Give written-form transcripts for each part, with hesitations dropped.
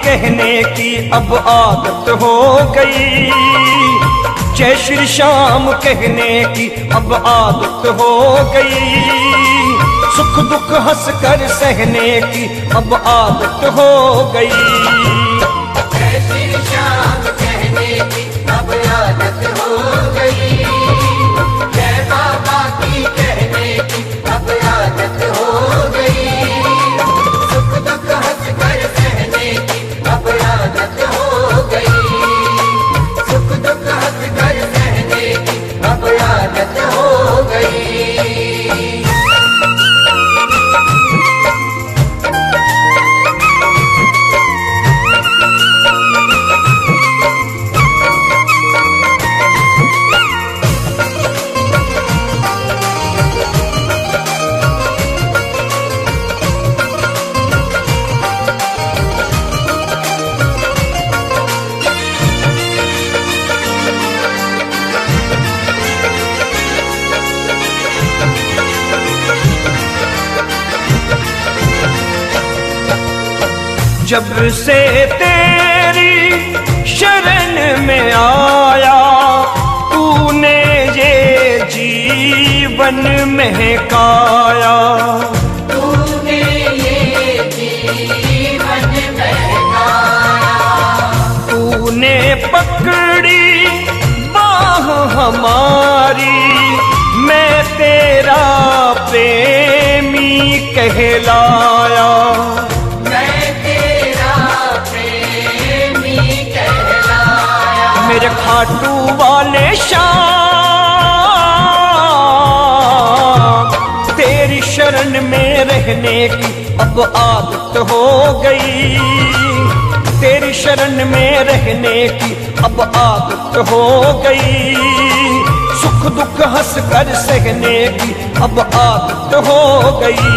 कहने की अब आदत हो गई, जय श्री श्याम कहने की अब आदत हो गई, सुख दुख हंस कर सहने की अब आदत हो गई। जय श्री श्याम कहने की अब आदत हो गई, जय बाबा की कहने की अब आदत हो गई, सुख दुख हंस कर सहने की अब आदत हो गई, सुख दुख हंस कर सहने की अब आदत हो गई। जब से तेरी शरण में आया, तूने ये जीवन महकाया, तूने ये जीवन महकाया, तूने पकड़ी बाह हमारी, मैं तेरा प्रेमी कहलाया, मेरे खाटू वाले श्याम, तेरी शरण में रहने की अब आदत हो गई, तेरी शरण में रहने की अब आदत हो गई, सुख दुख हंस कर सहने की अब आदत हो गई।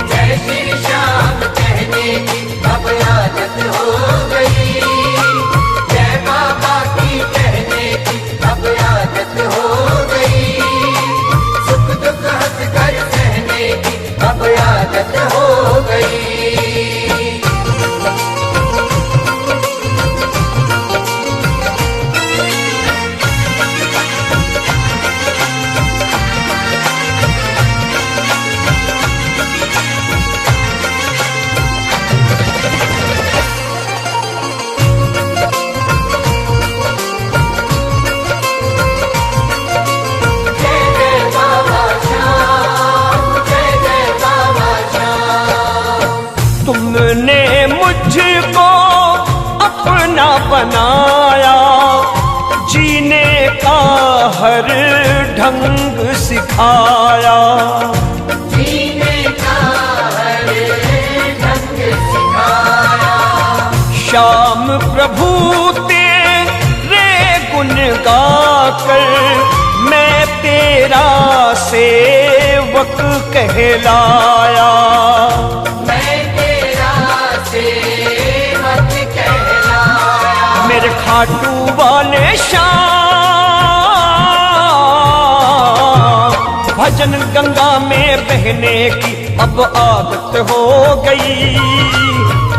जय श्री श्याम कहने की अब आदत हो गई, बाबा की कहने की अब आदत हो गई, सुख दुख हंस कर सहने की अब आदत हो गई। तुमने मुझको अपना बनाया, जीने का हर ढंग सिखाया, जीने का हर ढंग सिखाया, श्याम प्रभु तेरे गुण गाकर मैं तेरा सेवक कहलाया, मेरे खाटू वाले श्याम, भजन गंगा में बहने की अब आदत हो गई,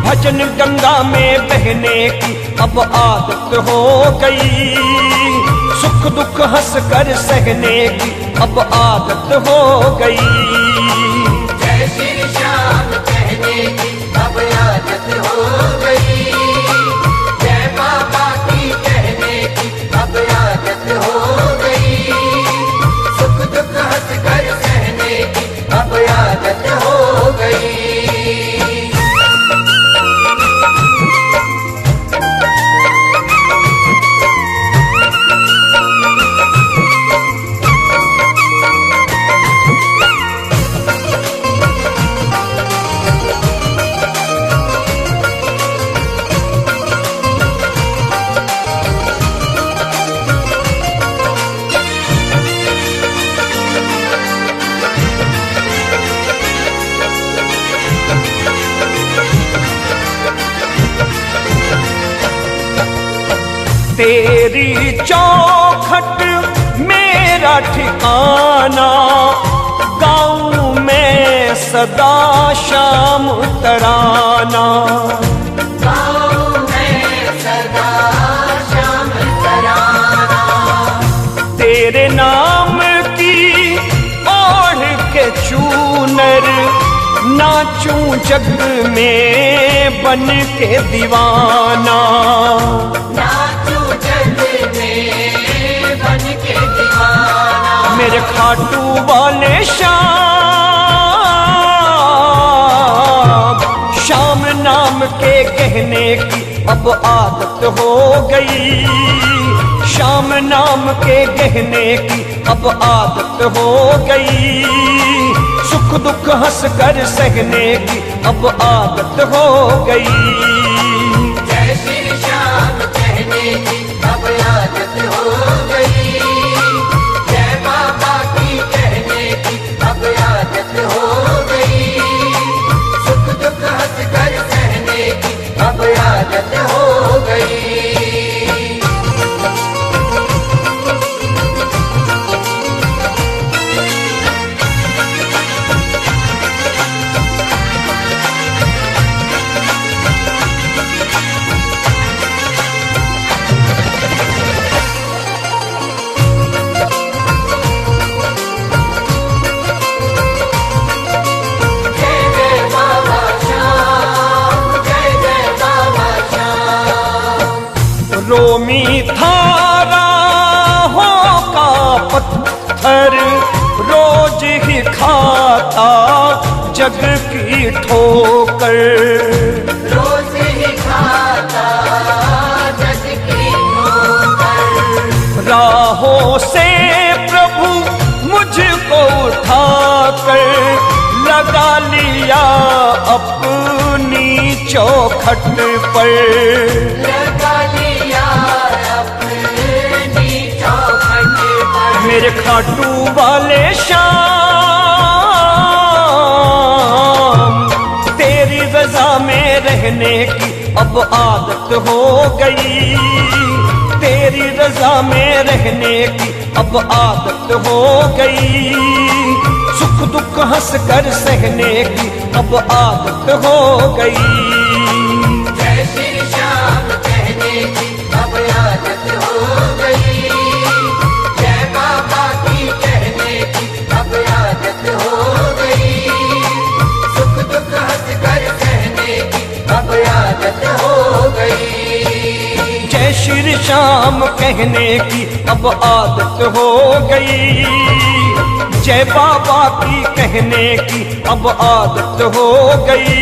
भजन गंगा में बहने की अब आदत हो गई, सुख दुख हंस कर सहने की अब आदत हो गई। जय श्री श्याम कहने की अब आदत हो गई, बाबा की कहने की अब आदत हो गई, सुख दुख हंस कर सहने की अब आदत हो गई। तेरी चौखट मेरा ठिकाना, गाँव में सदा शाम तराना, नाचूं जग में बन के दीवाना, नाचूं जग में बन के दीवाना। मेरे खाटू वाले शाम नाम के कहने की अब आदत हो गई, शाम नाम के कहने की अब आदत हो गई, सुख दुख हंस कर सहने की अब आदत हो गई। जय श्री श्याम कहने की अब आदत हो गई, जय बाबा की कहने की अब आदत हो गई, सुख दुख हंस कर सहने की अब आदत हो गई। रोमी थारा हो का पत्थर रोज ही खाता जग की ठोकर, रोज ही खाता जग की ठोकर। राहों से प्रभु मुझको उठाकर लगा लिया अपनी चौखट पर, लगा लिया अपनी चौखट पर। मेरे खाटू वाले शाम तेरी रजा में रहने की अब आदत हो गई, तेरी रजा में रहने की अब आदत हो गई, सुख दुख हंस कर सहने की अब आदत हो गई। जय श्री श्याम कहने की अब आदत हो गई, जय बाबा की कहने की अब आदत हो गई, सुख दुख हंस कर सहने की अब आदत हो गई। जय श्री श्याम कहने की अब आदत हो गई, जय बाबा की कहने की अब आदत हो गई,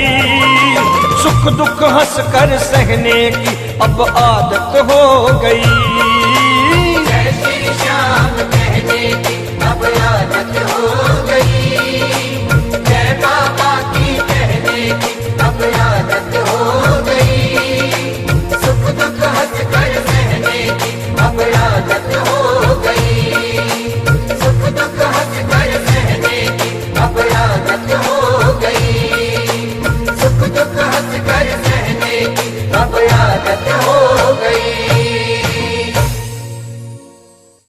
सुख दुख हंस कर सहने की अब आदत हो गई। जय श्री श्याम कहने की अब आदत हो गई, जय बाबा की कहने की अब आदत हो गई, सुख दुख हंस कर सहने की अब आदत हो गई, सुख दुख हंस कर सहने की अब आदत हो गई, सुख दुख हंस कर सहने की अब आदत हो